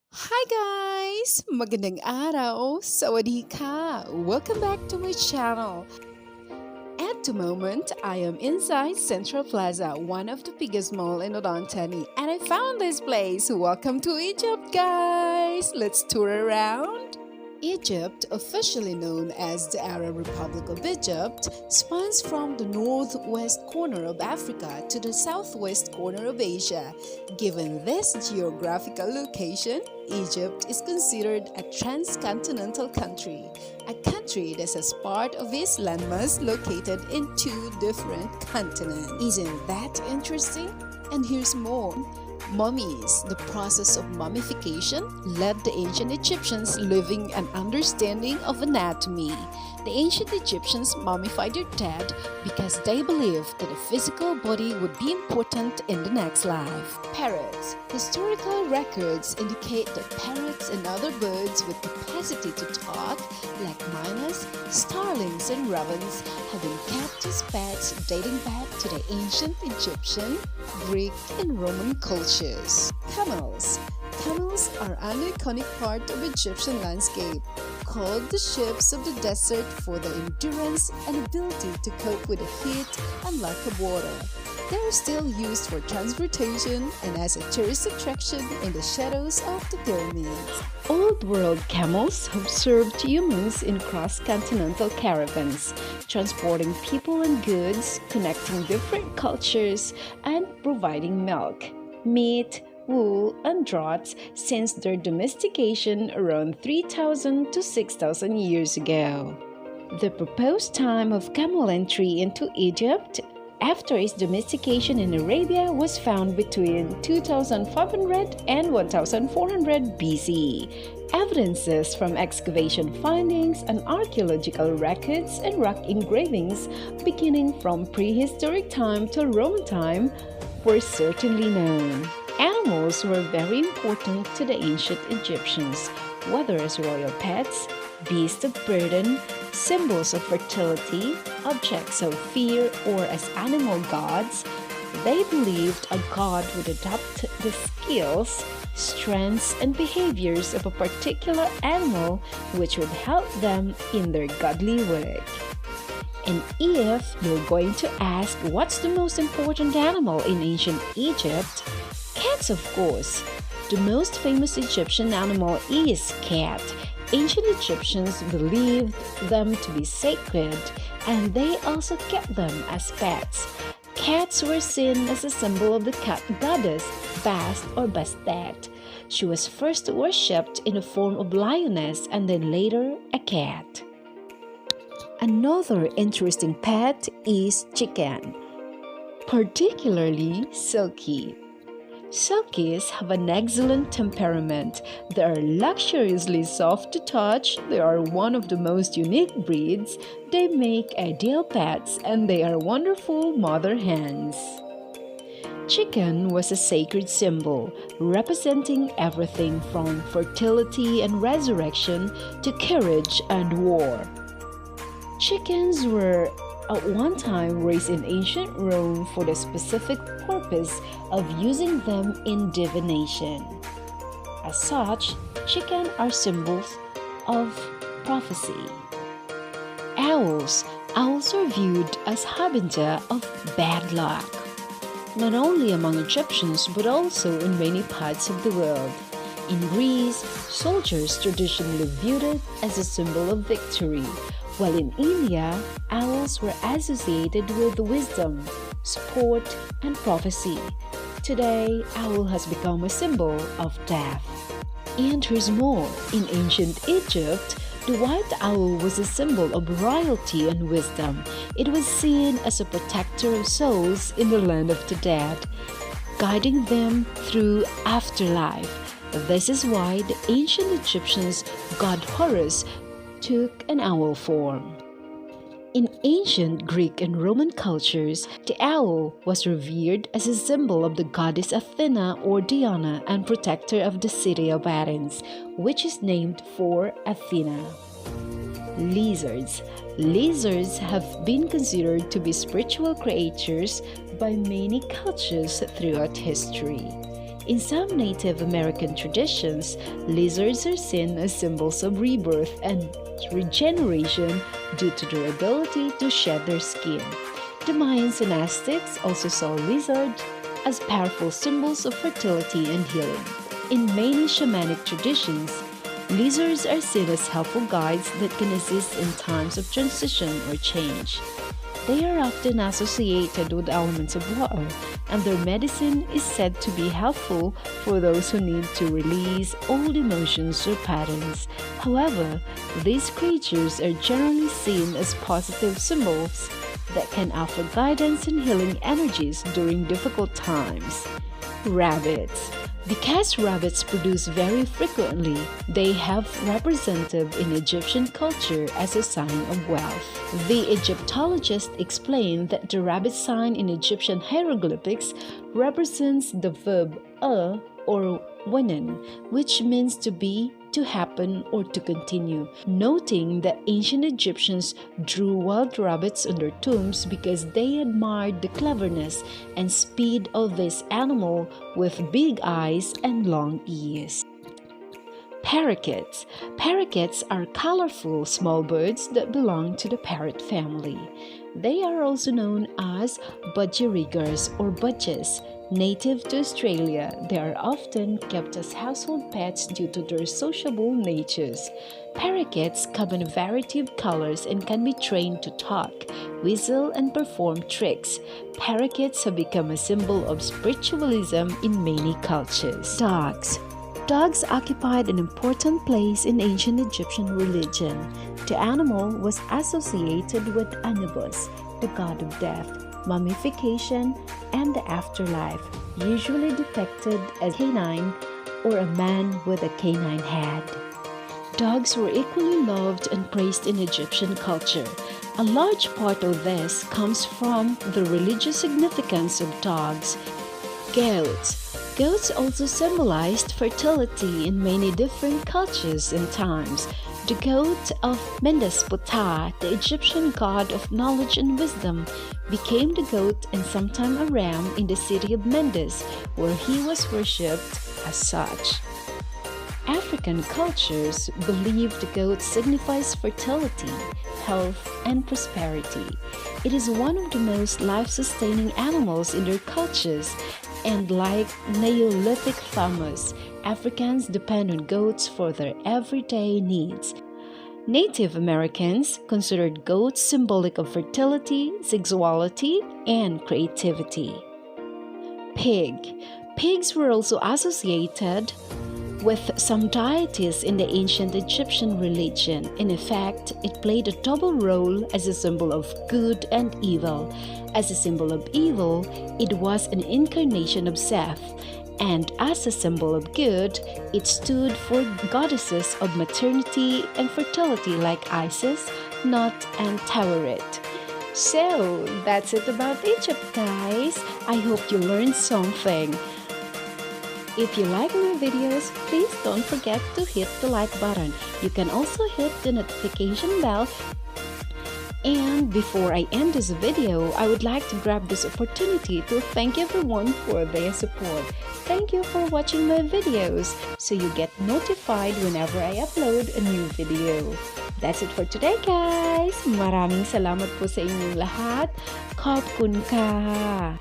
Hi guys! Magandang araw! Sawadee ka! Welcome back to my channel. At the moment, I am inside Central Plaza, one of the biggest mall in Odontani, and I found this place. Welcome to Egypt, guys! Let's tour around. Egypt, officially known as the Arab Republic of Egypt, spans from the northwest corner of Africa to the southwest corner of Asia. Given this geographical location, Egypt is considered a transcontinental country, a country that has part of its landmass located in two different continents. Isn't that interesting? And here's more. Mummies, the process of mummification, led the ancient Egyptians living an understanding of anatomy. The ancient Egyptians mummified their dead because they believed that the physical body would be important in the next life. Parrots. Historical records indicate that parrots and other birds with capacity to talk, like miners, starlings, and ravens, have been kept as pets dating back to the ancient Egyptian, Greek, and Roman cultures. Camels. Camels are an iconic part of Egyptian landscape, called the ships of the desert for their endurance and ability to cope with the heat and lack of water. They are still used for transportation and as a tourist attraction in the shadows of the pyramids. Old world camels have served humans in cross-continental caravans, transporting people and goods, connecting different cultures, and providing milk, meat, wool, and draughts since their domestication around 3,000 to 6,000 years ago. The proposed time of camel entry into Egypt after its domestication in Arabia was found between 2500 and 1400 BC. Evidences from excavation findings and archaeological records and rock engravings beginning from prehistoric time till Roman time were certainly known. Animals were very important to the ancient Egyptians, whether as royal pets, beasts of burden, symbols of fertility, objects of fear, or as animal gods. They believed a god would adopt the skills, strengths, and behaviors of a particular animal which would help them in their godly work. And if you're going to ask what's the most important animal in ancient Egypt, cats, of course. The most famous Egyptian animal is cat. Ancient Egyptians believed them to be sacred, and they also kept them as pets. Cats were seen as a symbol of the cat goddess Bast or Bastet. She was first worshipped in the form of lioness and then later a cat. Another interesting pet is chicken, particularly silky. Silkies have an excellent temperament. They are luxuriously soft to touch, they are one of the most unique breeds, they make ideal pets, and they are wonderful mother hens. Chicken was a sacred symbol, representing everything from fertility and resurrection to courage and war. Chickens were at one time raised in ancient Rome for the specific purpose of using them in divination. As such, chicken are symbols of prophecy. Owls. Owls are viewed as harbinger of bad luck, not only among Egyptians but also in many parts of the world. In Greece, soldiers traditionally viewed it as a symbol of victory, while in India, owls were associated with wisdom, support, and prophecy. Today, owl has become a symbol of death. And here's more. In ancient Egypt, the white owl was a symbol of royalty and wisdom. It was seen as a protector of souls in the land of the dead, guiding them through afterlife. This is why the ancient Egyptians' god Horus took an owl form. In ancient Greek and Roman cultures, the owl was revered as a symbol of the goddess Athena or Diana and protector of the city of Athens, which is named for Athena. Lizards. Lizards have been considered to be spiritual creatures by many cultures throughout history. In some Native American traditions, lizards are seen as symbols of rebirth and regeneration due to their ability to shed their skin. The Mayans and Aztecs also saw lizards as powerful symbols of fertility and healing. In many shamanic traditions, lizards are seen as helpful guides that can assist in times of transition or change. They are often associated with elements of water, and their medicine is said to be helpful for those who need to release old emotions or patterns. However, these creatures are generally seen as positive symbols that can offer guidance and healing energies during difficult times. Rabbits. Because rabbits produce very frequently, they have represented in Egyptian culture as a sign of wealth. The Egyptologist explained that the rabbit sign in Egyptian hieroglyphics represents the verb or wenen, which means to be, to happen, or to continue, noting that ancient Egyptians drew wild rabbits on their tombs because they admired the cleverness and speed of this animal with big eyes and long ears. Parakeets. Parakeets are colorful small birds that belong to the parrot family. They are also known as budgerigars or budgies. Native to Australia, they are often kept as household pets due to their sociable natures. Parakeets come in a variety of colors and can be trained to talk, whistle, and perform tricks. Parakeets have become a symbol of spiritualism in many cultures. Dogs. Dogs occupied an important place in ancient Egyptian religion. The animal was associated with Anubis, the god of death, mummification, and the afterlife, usually depicted as canine or a man with a canine head. Dogs were equally loved and praised in Egyptian culture. A large part of this comes from the religious significance of dogs. Goats. Goats also symbolized fertility in many different cultures and times. The goat of Mendes-Ptah, the Egyptian god of knowledge and wisdom, became the goat and sometime a ram in the city of Mendes, where he was worshipped as such. African cultures believe the goat signifies fertility, health, and prosperity. It is one of the most life-sustaining animals in their cultures, and like Neolithic farmers, Africans depend on goats for their everyday needs. Native Americans considered goats symbolic of fertility, sexuality, and creativity. Pig. Pigs were also associated with some deities in the ancient Egyptian religion. In effect, it played a double role as a symbol of good and evil. As a symbol of evil, it was an incarnation of Seth, and as a symbol of good, it stood for goddesses of maternity and fertility like Isis, Nut, and Taweret. So, that's it about Egypt, guys. I hope you learned something. If you like my videos, please don't forget to hit the like button. You can also hit the notification bell. And before I end this video, I would like to grab this opportunity to thank everyone for their support. Thank you for watching my videos so you get notified whenever I upload a new video. That's it for today, guys. Maraming salamat po sa inyong lahat. Khop kun ka.